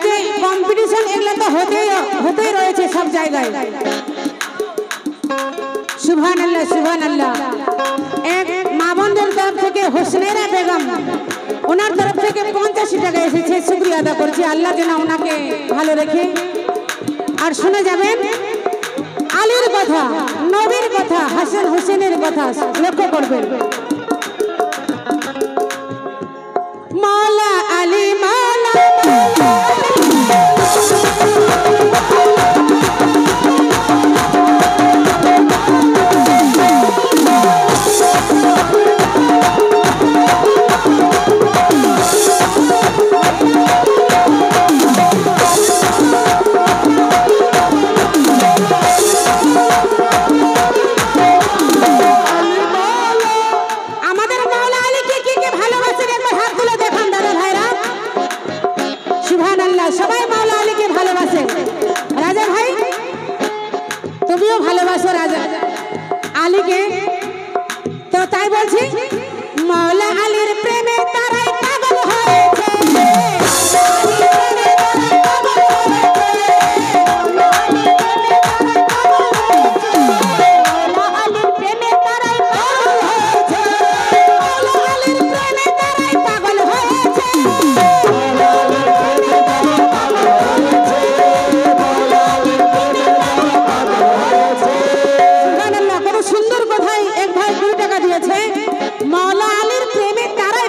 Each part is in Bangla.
যে কম্পিটিশন এগুলো তো হতেই রয়েছে সব জায়গায়। সুবহানাল্লাহ সুবহানাল্লাহ। এক মা বোনদের তরফ থেকে হোসনেরা বেগম, ওনার তরফ থেকে 85 টাকা এসেছে, শুকরিয়া আদা করছি। আল্লাহ যেন ওনাকে ভালো রেখে। আর শুনে যাবেন আলীর কথা, নবীর কথা, হাসান হোসেনের কথা লক্ষ্য করবেন। মাওলা আলী মাওলা সবাই মাওলা আলীকে ভালোবাসে। রাজা ভাই তুমিও ভালোবাসো রাজা আলীকে, তো তাই বলছি মাওলা আলীর প্রেমে তারাই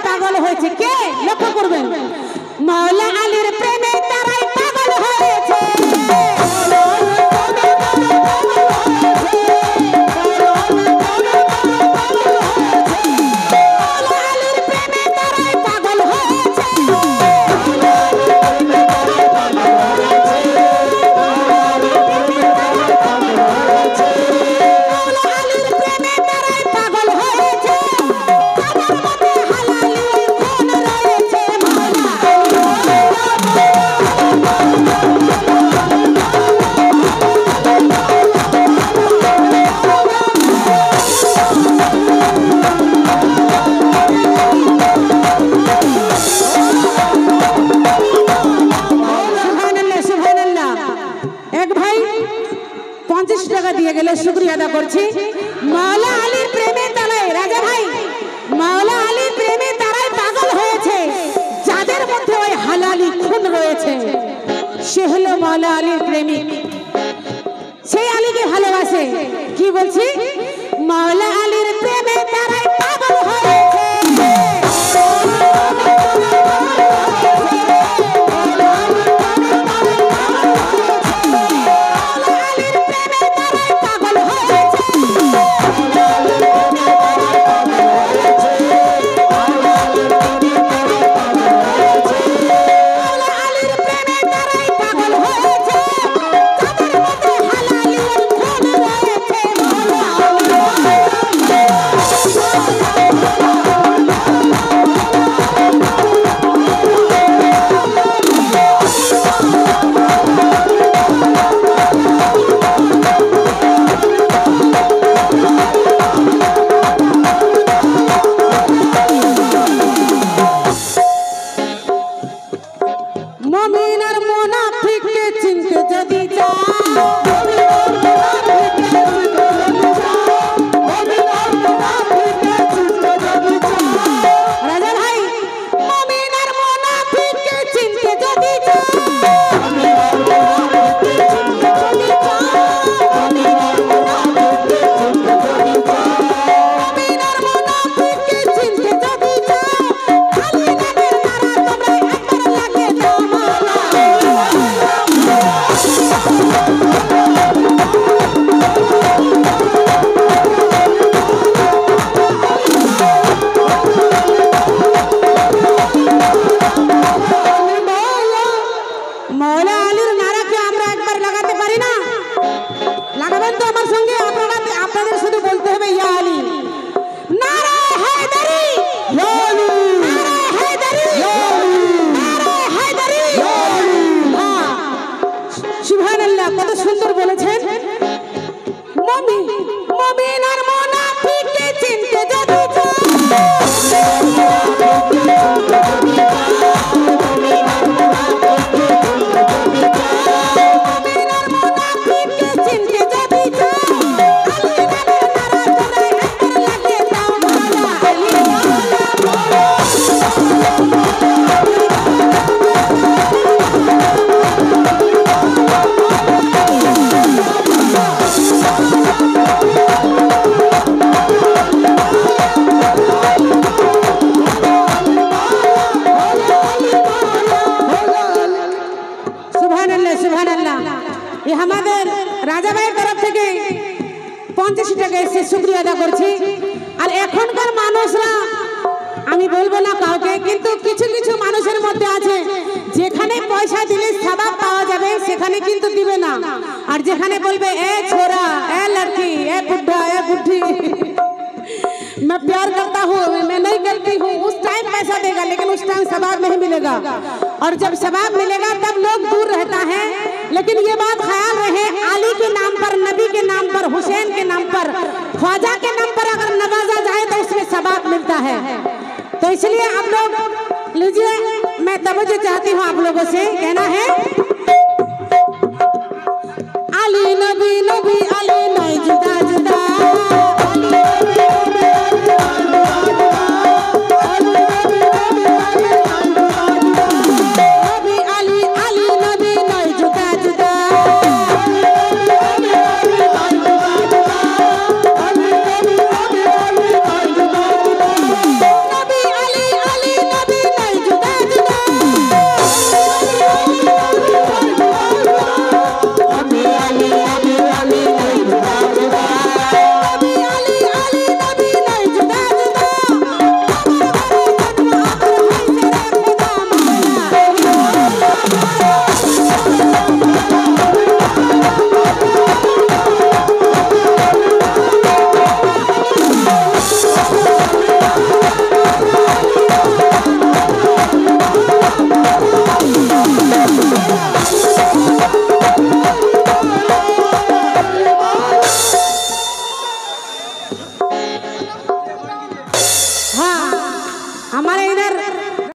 পাগল হয়েছে। কে লক্ষ্য করবেন, মাওলা আলীর প্রেমে তারাই পাগল হয়েছে। শুকরিয়া আদা করছি। মাওলা আলীর প্রেমে তারাই, রাজা ভাই মাওলা আলীর প্রেমে তারাই পাগল হয়েছে যাদের মধ্যে ওই হালালি খুন রয়েছে। সে হলো মাওলা আলীর প্রেমিক, সেই আলীকে ভালোবাসে। কি বলছি, মাওলা আলীর প্রেমে তারাই পাগল হয়েছে। জায়গায় এসে শুকরিয়া আদা করছি। আর এখনকার মানুষরা, আমি বলবো না কাউকে, কিন্তু কিছু কিছু মানুষের মধ্যে আছে যেখানে পয়সা দিলে সবাব পাওয়া যাবে সেখানে কিন্তু দিবে না, আর যেখানে বলবে এ ছোরা, এ লড়কি, এ बुढ़ा, ए बुढ़ी, मैं प्यार करता हूँ, मैं नहीं करती हूँ, उस टाइम पैसा देगा लेकिन उस टाइम सवाब नहीं मिलेगा, और जब सवाब मिलेगा तब लोग दूर रहता है। लेकिन ये बात ख्याल रहे, अली के नाम पर, नबी के नाम पर, हुसैन के नाम पर, ख्वाजा के नाम पर अगर नवाजा जाए तो उसमें सवाब मिलता है। तो इसलिए आप लोग लीजिए, मैं तवज्जो चाहती हूँ आप लोगों से, कहना है अली नबी नबी अली नबी।